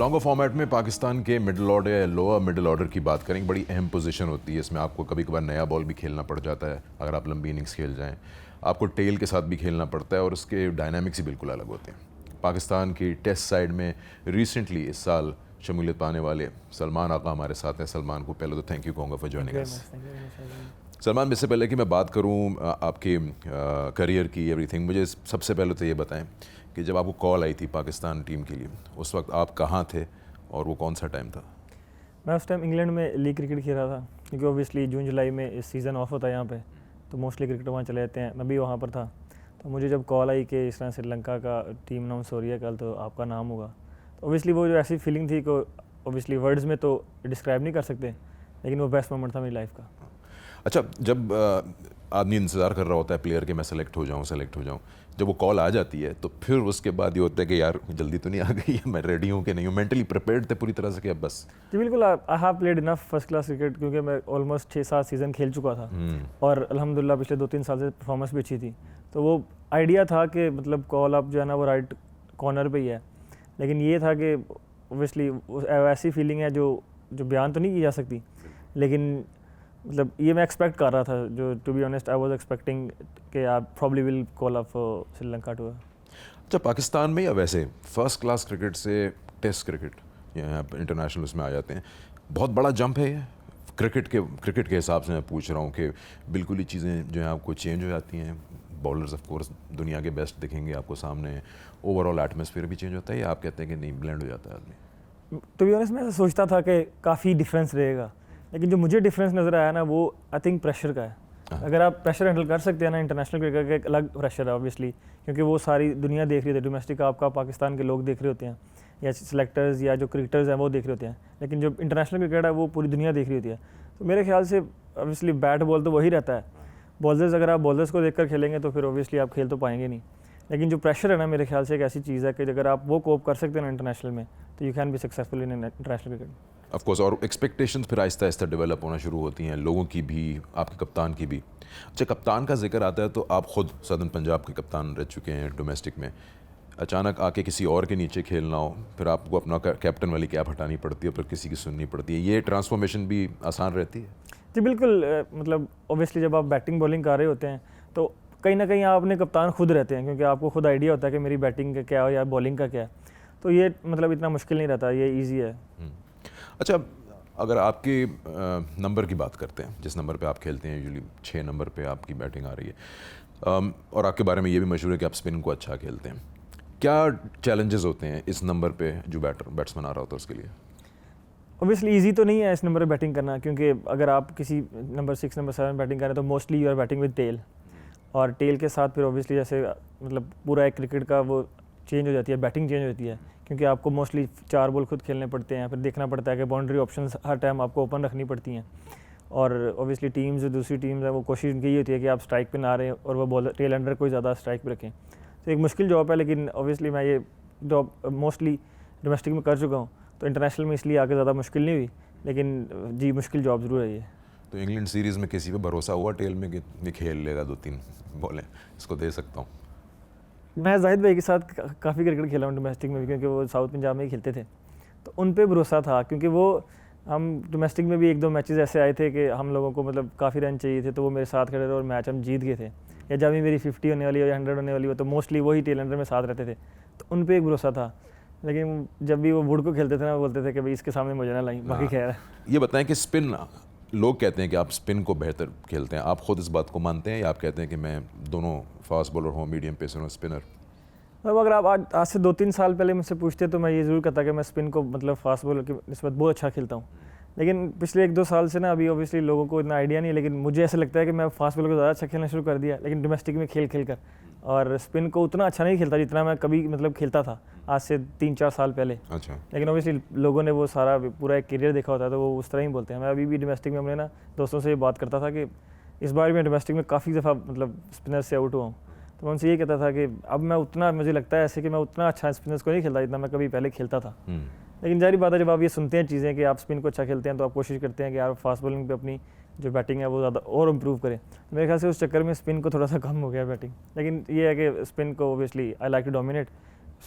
Longer format में पाकिस्तान के middle order या लोअर मिडिल ऑर्डर की बात करें, बड़ी अहम पोजीशन होती है। इसमें आपको कभी कभार नया बॉल भी खेलना पड़ जाता है अगर आप लंबी इनिंग्स खेल जाएं, आपको टेल के साथ भी खेलना पड़ता है और उसके डायनामिक्स ही बिल्कुल अलग होते हैं। पाकिस्तान की टेस्ट साइड में रिसेंटली इस साल शमूलियत पाने वाले सलमान आका हमारे साथ हैं। सलमान को पहले तो थैंक यू कहूँगा फॉर जॉइनिंग अस। सलमान, इससे पहले कि मैं बात करूँ आपके करियर की एवरीथिंग, मुझे सबसे पहले तो ये बताएं कि जब आपको कॉल आई थी पाकिस्तान टीम के लिए, उस वक्त आप कहाँ थे और वो कौन सा टाइम था? मैं उस टाइम इंग्लैंड में लीग क्रिकेट खेल रहा था, क्योंकि ओबियसली जून जुलाई में इस सीज़न ऑफ होता है यहाँ पे, तो मोस्टली क्रिकेट वहाँ चले जाते हैं। मैं भी वहाँ पर था, तो मुझे जब कॉल आई कि इस तरह श्रीलंका का टीम अनाउंस हो रही है कल, तो आपका नाम होगा, तो ओबियसली वो जो ऐसी फीलिंग थी को ओबियसली वर्ड्स में तो डिस्क्राइब नहीं कर सकते, लेकिन वो बेस्ट मोमेंट था मेरी लाइफ का। अच्छा, जब आदमी इंतज़ार कर रहा होता है प्लेयर के मैं सेलेक्ट हो जाऊँ, जब वो कॉल आ जाती है तो फिर उसके बाद ये होता है कि यार जल्दी तो नहीं आ गई है, मैं रेडी हूँ कि नहीं हूँ? मेंटली प्रिपेयर्ड थे पूरी तरह से कि अब बस? जी बिल्कुल, I have played enough first class cricket, क्योंकि मैं ऑलमोस्ट 6-7 सीज़न खेल चुका था और अल्हम्दुलिल्लाह पिछले 2-3 साल से परफॉर्मेंस भी अच्छी थी, तो वो आइडिया था कि मतलब कॉल अप जो है ना वो राइट कॉर्नर पे ही है। लेकिन ये था कि ओबियसली ऐसी फीलिंग है जो बयान तो नहीं की जा सकती, लेकिन मतलब ये मैं एक्सपेक्ट कर रहा था, जो to be honest I was expecting कि आप probably will call up Sri Lanka too. अच्छा, पाकिस्तान में या वैसे फर्स्ट क्लास क्रिकेट से टेस्ट क्रिकेट या इंटरनेशनल उसमें आ जाते हैं, बहुत बड़ा जंप है ये क्रिकेट के हिसाब से मैं पूछ रहा हूँ कि बिल्कुल ही चीज़ें जो हैं आपको चेंज हो जाती हैं। बॉलर्स ऑफ कोर्स दुनिया के बेस्ट दिखेंगे आपको सामने, ओवरऑल एटमॉस्फेयर भी चेंज होता है, या आप कहते हैं कि नहीं ब्लेंड हो जाता है आदमी? टू बी ऑनेस्ट मैं ऐसा सोचता था कि काफ़ी डिफरेंस रहेगा, लेकिन जो मुझे डिफरेंस नज़र आया ना वो आई थिंक प्रेशर का है। अगर आप प्रेशर हैंडल कर सकते हैं ना, इंटरनेशनल क्रिकेट का एक अलग प्रेशर है ऑब्वियसली, क्योंकि वो सारी दुनिया देख रही होती है, डोमेस्टिक आपका पाकिस्तान के लोग देख रहे होते हैं या सिलेक्टर्स या जो क्रिकेटर्स हैं वो देख रहे होते हैं, लेकिन जो इंटरनेशनल क्रिकेट है वो पूरी दुनिया देख रही होती है। तो मेरे ख्याल से ऑब्वियसली बैट बॉल तो वही रहता है, बॉलर्स अगर आप बॉलर्स को देखकर खेलेंगे तो फिर ऑब्वियसली आप खेल तो पाएंगे नहीं, लेकिन जो प्रेशर है ना मेरे ख्याल से एक ऐसी चीज़ है कि अगर आप वो कोप कर सकते हैं ना इंटरनेशनल में, तो you can be successful in international cricket. Of course, और एक्सपेक्टेशंस फिर आहिस्ता आहिस्ता डेवलप होना शुरू होती हैं, लोगों की भी, आपके कप्तान की भी। अच्छा, कप्तान का जिक्र आता है तो आप खुद सदर्न पंजाब के कप्तान रह चुके हैं डोमेस्टिक में, अचानक आके किसी और के नीचे खेलना हो, फिर आपको अपना कैप्टन वाली कैप हटानी पड़ती है, फिर किसी की सुननी पड़ती है, ये ट्रांसफॉर्मेशन भी आसान रहती है? जी बिल्कुल, मतलब ओबियसली जब आप बैटिंग बॉलिंग कर रहे होते हैं तो कहीं ना कहीं आप अपने कप्तान खुद रहते हैं, क्योंकि आपको खुद आइडिया होता है कि मेरी बैटिंग का क्या है या बॉलिंग का क्या है, तो ये मतलब इतना मुश्किल नहीं रहता, ये ईजी है। अच्छा, अगर आपके नंबर की बात करते हैं, जिस नंबर पे आप खेलते हैं, यूजुअली 6 नंबर पे आपकी बैटिंग आ रही है, और आपके बारे में ये भी मशहूर है कि आप स्पिन को अच्छा खेलते हैं, क्या चैलेंजेस होते हैं इस नंबर पे जो बैट्समैन आ रहा होता है उसके लिए? ऑब्वियसली इजी तो नहीं है इस नंबर पे बैटिंग करना, क्योंकि अगर आप किसी नंबर 6 नंबर 7 बैटिंग करें तो mostly you are batting with tail, और टेल के साथ फिर ऑब्वियसली जैसे मतलब पूरा एक क्रिकेट का वो चेंज हो जाती है, बैटिंग चेंज होती है, क्योंकि आपको मोस्टली 4 बॉल खुद खेलने पड़ते हैं, फिर देखना पड़ता है कि बाउंड्री ऑप्शंस हर टाइम आपको ओपन रखनी पड़ती हैं, और ऑब्वियसली टीम्स जो दूसरी टीम्स है वो कोशिश उनकी ये होती है कि आप स्ट्राइक पे ना रहें और वो बॉल टेल अंडर कोई ज़्यादा स्ट्राइक पे रखें, तो एक मुश्किल जॉब है, लेकिन ऑब्वियसली मैं ये जॉब मोस्टली डोमेस्टिक में कर चुका हूँ, तो इंटरनेशनल में इसलिए आगे ज़्यादा मुश्किल नहीं हुई, लेकिन जी मुश्किल जॉब ज़रूर है ये। तो इंग्लैंड सीरीज़ में किसी पे भरोसा हुआ टेल में कि ये खेल लेगा 2-3 बॉलें, इसको दे सकता हूँ? मैं जाहिद भाई के साथ काफ़ी क्रिकेट खेला हूँ डोमेस्टिक में भी, क्योंकि वो साउथ पंजाब में ही खेलते थे, तो उन पे भरोसा था, क्योंकि वो हम डोमेस्टिक में भी 1-2 मैचेस ऐसे आए थे कि हम लोगों को मतलब काफ़ी रन चाहिए थे, तो वो मेरे साथ खड़े रहे और मैच हम जीत गए थे, या जब भी मेरी 50 होने वाली हो या 100 होने वाली हो तो मोस्टली वही टेल अंडर में साथ रहते थे, तो उन पर एक भरोसा था। लेकिन जब भी वो वुड को खेलते थे ना, वो बोलते थे कि भाई इसके सामने मुझे ना लाई, बाकी खैर है। ये बताएं कि स्पिन, लोग कहते हैं कि आप स्पिन को बेहतर खेलते हैं, आप खुद इस बात को मानते हैं या आप कहते हैं कि मैं दोनों फास्ट बॉलर हूँ, मीडियम पेसर हूँ, स्पिनर? मतलब अगर आप आज से 2-3 साल पहले मुझसे पूछते तो मैं ये ज़रूर कहता कि मैं स्पिन को मतलब फास्ट बॉलर की निस्बत बहुत अच्छा खेलता हूँ, लेकिन पिछले 1-2 साल से ना अभी ऑब्वियसली लोगों को इतना आइडिया नहीं है, लेकिन मुझे ऐसा लगता है कि मैं फास्ट बॉलर को ज़्यादा अच्छा खेलना शुरू कर दिया, लेकिन डोमेस्टिक में खेल कर, और स्पिन को उतना अच्छा नहीं खेलता जितना मैं कभी मतलब खेलता था आज से 3-4 साल पहले। अच्छा, लेकिन ऑब्वियसली लोगों ने वो सारा पूरा एक करियर देखा होता है, तो वो उस तरह ही बोलते हैं। मैं अभी भी डोमेस्टिक में अपने ना दोस्तों से ये बात करता था कि इस बार मैं डोमेस्टिक में काफ़ी दफ़ा मतलब स्पिनर से आउट हुआ हूँ, तो मैं उनसे ये कहता था कि अब मैं उतना, मुझे लगता है ऐसे कि मैं उतना अच्छा स्पिनर्स को नहीं खेलता जितना मैं कभी पहले खेलता था। लेकिन जारी बात है, जब आप ये सुनते हैं चीज़ें कि आप स्पिन को अच्छा खेलते हैं, तो आप कोशिश करते हैं कि आप फास्ट बॉलिंग पे अपनी जो बैटिंग है वो ज़्यादा और इम्प्रूव करें, तो मेरे ख्याल से उस चक्कर में स्पिन को थोड़ा सा कम हो गया बैटिंग। लेकिन ये है कि स्पिन को obviously I like to dominate,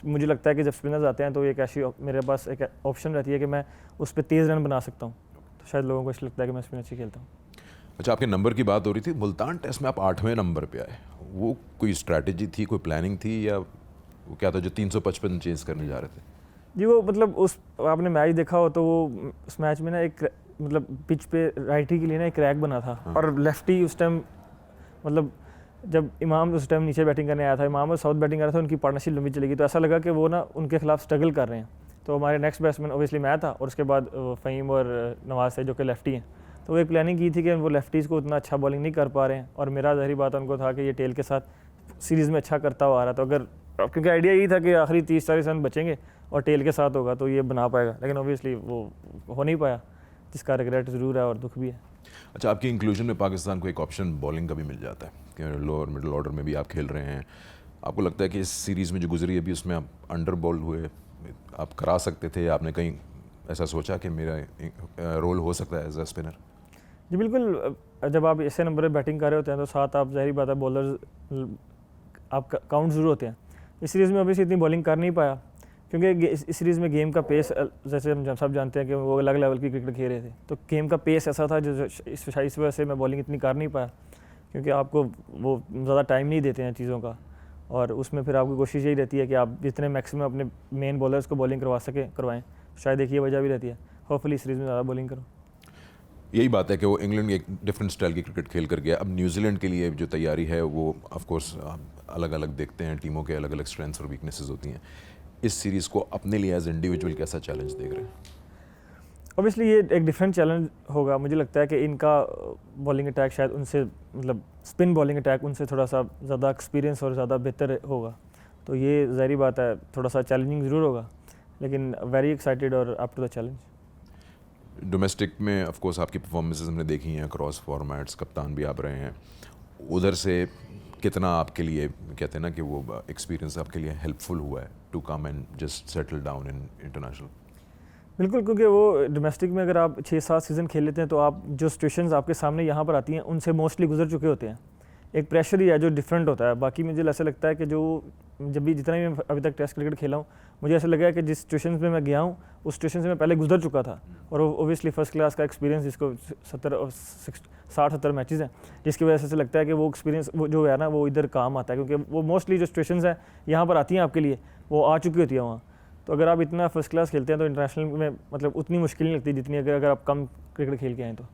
मुझे लगता है कि जब स्पिनर्स आते हैं तो एक ऐसी मेरे पास एक ऑप्शन रहती है कि मैं उस पर तेज़ रन बना सकता हूँ, तो शायद लोगों को इसलिए लगता है कि मैं स्पिन अच्छी खेलता हूँ। अच्छा, आपके नंबर की बात हो रही थी, मुल्तान टेस्ट में आप 8वें नंबर पे आए, वो कोई स्ट्रैटेजी थी, कोई प्लानिंग थी, या वो क्या था जो 355 चेज करने जा रहे थे? जी वो मतलब उस आपने मैच देखा हो तो वो उस मैच में ना एक मतलब पिच पे राइटी के लिए ना एक क्रैक बना था। हाँ। और लेफ्टी उस टाइम मतलब जब इमाम उस टाइम नीचे बैटिंग करने आया था, इमाम और साउथ बैटिंग कर रहा था, उनकी पार्टनरशिप लंबी चलेगी, तो ऐसा लगा कि वो ना उनके खिलाफ स्ट्रगल कर रहे हैं। तो हमारे नेक्स्ट बैट्समैन ऑब्वियसली मैं था और उसके बाद फ़हीम और नवाज थे जो कि लेफ्टी हैं। तो वो एक प्लानिंग की थी कि वो लेफ्टीज़ को उतना अच्छा बॉलिंग नहीं कर पा रहे हैं, और मेरा ज़ाहिर बात उनको था कि ये टेल के साथ सीरीज़ में अच्छा करता हुआ आ रहा था, तो अगर क्योंकि आइडिया यही था कि आखिरी 30-40 रन बचेंगे और टेल के साथ होगा तो ये बना पाएगा, लेकिन ऑब्वियसली वो हो नहीं पाया, जिसका रिग्रेट ज़रूर है और दुख भी है। अच्छा, आपकी इंक्लूजन में पाकिस्तान को एक ऑप्शन बॉलिंग का भी मिल जाता है कि लोअर मिडिल ऑर्डर में भी आप खेल रहे हैं। आपको लगता है कि इस सीरीज़ में जो गुजरी है अभी उसमें आप अंडर बॉल्ड हुए, आप करा सकते थे, आपने कहीं ऐसा सोचा कि मेरा रोल हो सकता है एज अ स्पिनर? जी बिल्कुल, जब आप ऐसे नंबर पर बैटिंग कर रहे होते हैं तो साथ आप ज़ाहिर बात है बॉलर्स आप काउंट ज़रूर होते हैं। इस सीरीज़ में अभी से इतनी बॉलिंग कर नहीं पाया क्योंकि इस सीरीज़ में गेम का पेस, जैसे हम सब जानते हैं कि वो अलग लेवल की क्रिकेट खेल रहे थे, तो गेम का पेस ऐसा था जो इस वजह से मैं बॉलिंग इतनी कर नहीं पाया, क्योंकि आपको वो ज़्यादा टाइम नहीं देते हैं चीज़ों का, और उसमें फिर आपकी कोशिश यही रहती है कि आप जितने मैक्सिमम अपने मेन बॉलर्स को बॉलिंग करवाएं। शायद एक ये वजह भी रहती है, होपफुली सीरीज़ में ज़्यादा बॉलिंग करो। यही बात है कि वो इंग्लैंड एक डिफरेंट स्टाइल की क्रिकेट खेल कर गया। अब न्यूजीलैंड के लिए जो तैयारी है वो ऑफ कोर्स अलग अलग देखते हैं, टीमों के अलग अलग स्ट्रेंथ्स और वीकनेसेस होती हैं। इस सीरीज़ को अपने लिए एज इंडिविजुअल कैसा चैलेंज देख रहे हैं? ऑब्वियसली ये एक डिफरेंट चैलेंज होगा। मुझे लगता है कि इनका बॉलिंग अटैक शायद उनसे मतलब स्पिन बॉलिंग अटैक उनसे थोड़ा सा ज़्यादा एक्सपीरियंस और ज़्यादा बेहतर होगा, तो ये ज़ाहिर बात है थोड़ा सा चैलेंजिंग ज़रूर होगा, लेकिन वेरी एक्साइटेड और up to the challenge. Domestic में ऑफ कोर्स आपकी परफॉर्मेंसेस हमने देखी हैं, क्रॉस फॉर्मेट्स, कप्तान भी आप रहे हैं, उधर से कितना आपके लिए कहते हैं ना कि वो एक्सपीरियंस आपके लिए हेल्पफुल हुआ है to come and just settle down in international? बिल्कुल, क्योंकि वो डोमेस्टिक में अगर आप 6-7 सीज़न खेल लेते हैं तो आप जो सिचुएशंस आपके सामने यहाँ पर आती हैं उनसे मोस्टली गुजर चुके होते हैं। एक प्रेशर ही है जो डिफरेंट होता है। बाकी मुझे ऐसा लगता है कि जब भी जितना भी मैं अभी तक टेस्ट क्रिकेट खेला हूँ, मुझे ऐसा लगा है कि जिस सिचुएशंस में मैं गया हूँ उस सिचुएशन से मैं पहले गुजर चुका था, और ओबियसली फर्स्ट क्लास का एक्सपीरियंस जिसको 60-70 मैचेस हैं, जिसकी वजह से लगता है कि वो एक्सपीरियंस वो जो है ना वो इधर काम आता है, क्योंकि वो मोस्टली जो सिचुएशंस हैं यहाँ पर आती हैं आपके लिए वो आ चुकी होती है वहाँ। तो अगर आप इतना फर्स्ट क्लास खेलते हैं तो इंटरनेशनल में मतलब उतनी मुश्किल नहीं लगती जितनी अगर आप कम क्रिकेट खेल के आएँ तो।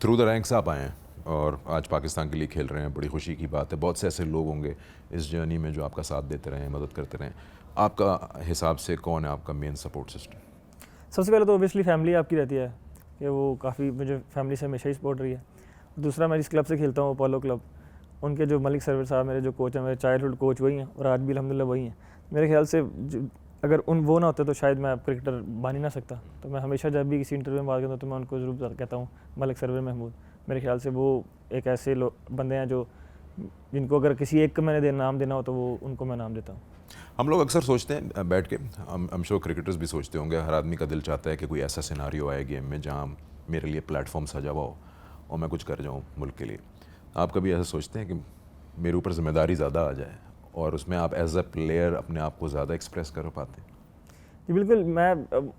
थ्रू द रैंक्स आप आए हैं और आज पाकिस्तान के लिए खेल रहे हैं, बड़ी खुशी की बात है। बहुत से ऐसे लोग होंगे इस जर्नी में जो आपका साथ देते रहें, मदद करते रहें। आपका हिसाब से कौन है आपका मेन सपोर्ट सिस्टम? सबसे पहले तो ओबियसली फैमिली आपकी रहती है कि वो काफ़ी मुझे फैमिली से हमेशा ही सपोर्ट रही है। दूसरा, मैं जिस क्लब से खेलता हूँ अपोलो क्लब, उनके जो मलिक सरवर साहब मेरे जो कोच हैं, मेरे चाइल्डहुड कोच वही हैं और आज भी अल्हम्दुलिल्लाह वही हैं। मेरे ख्याल से अगर वो ना होते तो शायद मैं क्रिकेटर बन ही ना सकता। तो मैं हमेशा जब भी किसी इंटरव्यू में बात करता हूँ तो मैं उनको ज़रूर कहता हूँ मलिक सरवर महमूद। मेरे ख्याल से वो एक ऐसे बंदे हैं जो जिनको अगर किसी एक को मैंने नाम देना हो तो वो उनको मैं नाम देता हूँ। हम लोग अक्सर सोचते हैं बैठ के, हम श्योर क्रिकेटर्स भी सोचते होंगे, हर आदमी का दिल चाहता है कि कोई ऐसा सिनारियो आए गेम में जहाँ मेरे लिए प्लेटफॉर्म सजा हुआ हो और मैं कुछ कर जाऊँ मुल्क के लिए। आप कभी ऐसा सोचते हैं कि मेरे ऊपर जिम्मेदारी ज़्यादा आ जाए और उसमें आप एज अ प्लेयर अपने आप को ज़्यादा एक्सप्रेस कर पाते हैं? जी बिल्कुल,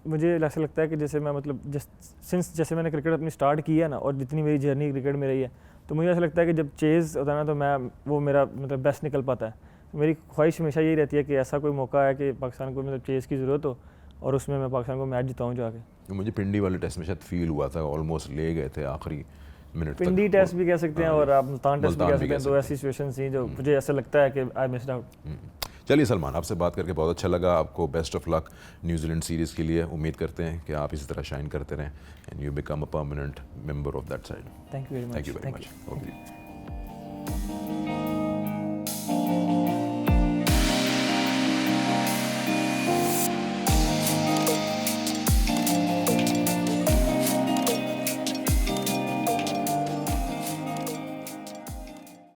मुझे ऐसा लगता है कि जैसे मैं मतलब जैसे मैंने क्रिकेट अपनी स्टार्ट की है ना, और जितनी मेरी जर्नी क्रिकेट में रही है, तो मुझे ऐसा लगता है कि जब चेज़ होता है ना तो वो मेरा मतलब बेस्ट निकल पाता है। मेरी ख्वाहिश हमेशा यही रहती है कि ऐसा कोई मौका है कि पाकिस्तान को मतलब चेज़ की ज़रूरत हो और उसमें मैं पाकिस्तान को मैच जिताऊँ जाके। मुझे पिंडी वाले टेस्ट में शायद फील हुआ था, ऑलमोस्ट ले गए थे आखिरी मिनट तक। पिंडी टेस्ट भी कह सकते हैं और आप मुल्तान टेस्ट भी कह सकते हैं। तो ऐसी सिचुएशन थी जो मुझे ऐसा लगता है कि आई मिस्ड आउट। चलिए सलमान, आपसे बात करके बहुत अच्छा लगा। आपको best of luck New Zealand series के लिए। उम्मीद करते हैं कि आप इसी तरह शाइन करते रहें and you become a permanent member of that side. Thank you very much. Okay.